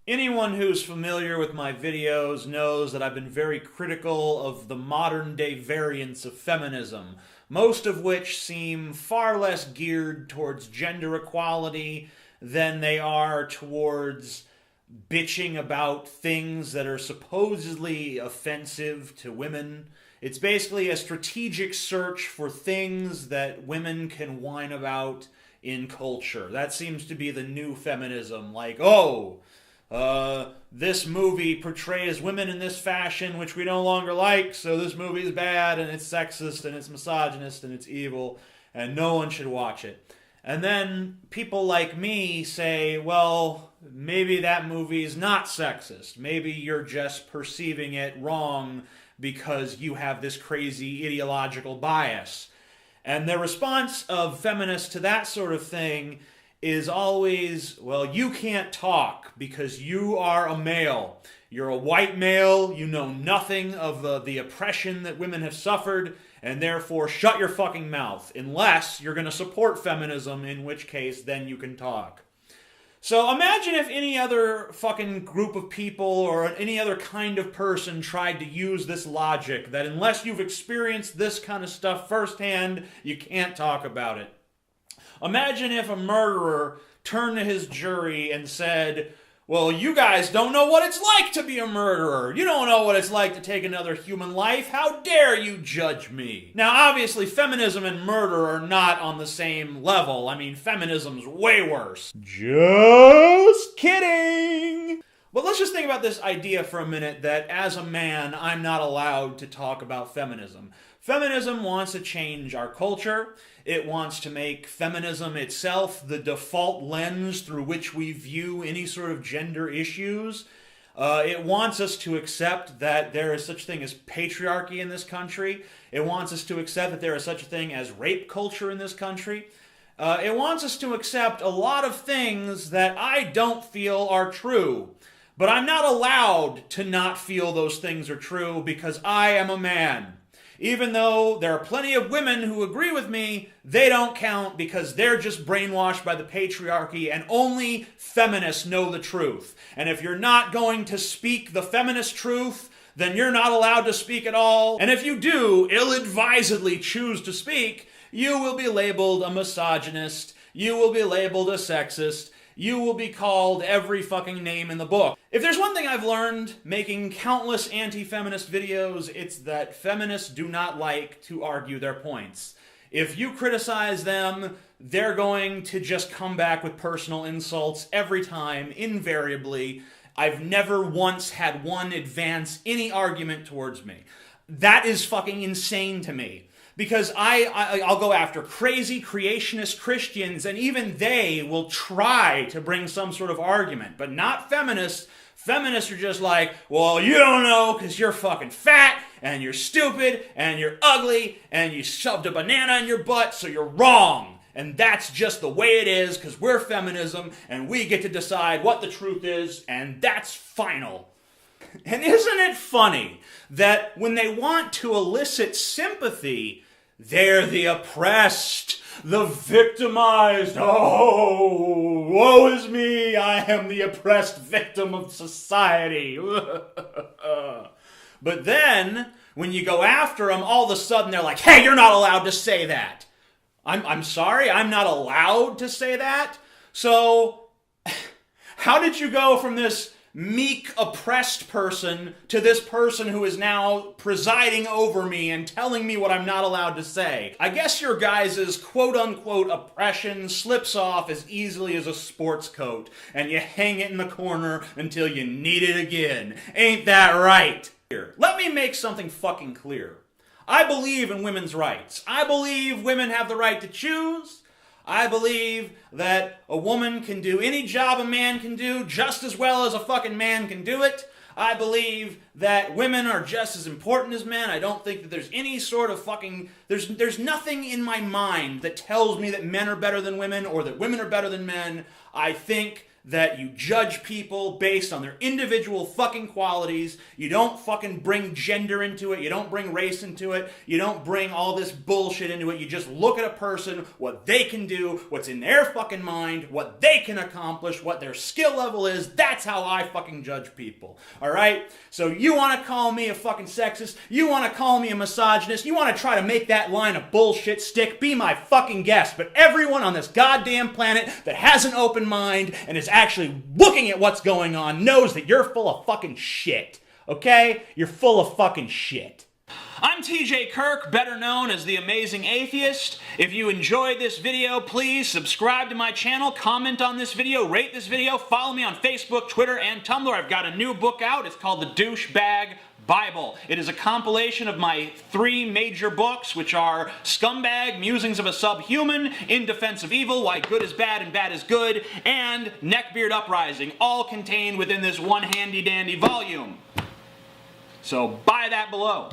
Anyone who's familiar with my videos knows that I've been very critical of the modern day variants of feminism, most of which seem far less geared towards gender equality than they are towards bitching about things that are supposedly offensive to women. It's basically a strategic search for things that women can whine about in culture. That seems to be the new feminism. Like, this movie portrays women in this fashion, which we no longer like, so this movie is bad, and it's sexist, and it's misogynist, and it's evil, and no one should watch it. And then people like me say, well, maybe that movie is not sexist. Maybe you're just perceiving it wrong because you have this crazy ideological bias. And the response of feminists to that sort of thing is always, well, you can't talk because you are a male. You're a white male, you know nothing of the oppression that women have suffered, and therefore shut your fucking mouth, unless you're going to support feminism, in which case then you can talk. So imagine if any other fucking group of people or any other kind of person tried to use this logic that unless you've experienced this kind of stuff firsthand, you can't talk about it. Imagine if a murderer turned to his jury and said, well, you guys don't know what it's like to be a murderer. You don't know what it's like to take another human life. How dare you judge me? Now, obviously, feminism and murder are not on the same level. I mean, feminism's way worse. Just kidding! But let's just think about this idea for a minute that as a man, I'm not allowed to talk about feminism. Feminism wants to change our culture. It wants to make feminism itself the default lens through which we view any sort of gender issues. It wants us to accept that there is such a thing as patriarchy in this country. It wants us to accept that there is such a thing as rape culture in this country. It wants us to accept a lot of things that I don't feel are true. But I'm not allowed to not feel those things are true because I am a man. Even though there are plenty of women who agree with me, they don't count because they're just brainwashed by the patriarchy and only feminists know the truth. And if you're not going to speak the feminist truth, then you're not allowed to speak at all. And if you do ill-advisedly choose to speak, you will be labeled a misogynist, you will be labeled a sexist, you will be called every fucking name in the book. If there's one thing I've learned making countless anti-feminist videos, it's that feminists do not like to argue their points. If you criticize them, they're going to just come back with personal insults every time, invariably. I've never once had one advance any argument towards me. That is fucking insane to me. Because I'll go after crazy creationist Christians, and even they will try to bring some sort of argument, but not feminists. Feminists are just like, well, you don't know because you're fucking fat, and you're stupid, and you're ugly, and you shoved a banana in your butt, so you're wrong. And that's just the way it is because we're feminism, and we get to decide what the truth is, and that's final. And isn't it funny that when they want to elicit sympathy, they're the oppressed, the victimized. Oh, woe is me, I am the oppressed victim of society. But then, when you go after them, all of a sudden they're like, hey, you're not allowed to say that. I'm sorry, I'm not allowed to say that? So, how did you go from this meek, oppressed person to this person who is now presiding over me and telling me what I'm not allowed to say? I guess your guys' quote-unquote oppression slips off as easily as a sports coat, and you hang it in the corner until you need it again. Ain't that right? Let me make something fucking clear. I believe in women's rights. I believe women have the right to choose. I believe that a woman can do any job a man can do just as well as a fucking man can do it. I believe that women are just as important as men. I don't think that there's any sort of fucking... There's nothing in my mind that tells me that men are better than women or that women are better than men. I think that you judge people based on their individual fucking qualities. You don't fucking bring gender into it. You don't bring race into it. You don't bring all this bullshit into it. You just look at a person, what they can do, what's in their fucking mind, what they can accomplish, what their skill level is. That's how I fucking judge people. Alright? So you want to call me a fucking sexist? You want to call me a misogynist? You want to try to make that line of bullshit stick? Be my fucking guest. But everyone on this goddamn planet that has an open mind and is actually looking at what's going on knows that you're full of fucking shit. Okay? You're full of fucking shit. I'm TJ Kirk, better known as the Amazing Atheist. If you enjoyed this video, please subscribe to my channel, comment on this video, rate this video, follow me on Facebook, Twitter, and Tumblr. I've got a new book out. It's called The Douchebag Bible. It is a compilation of my 3 major books, which are Scumbag, Musings of a Subhuman, In Defense of Evil, Why Good is Bad and Bad is Good, and Neckbeard Uprising, all contained within this one handy-dandy volume. So buy that below.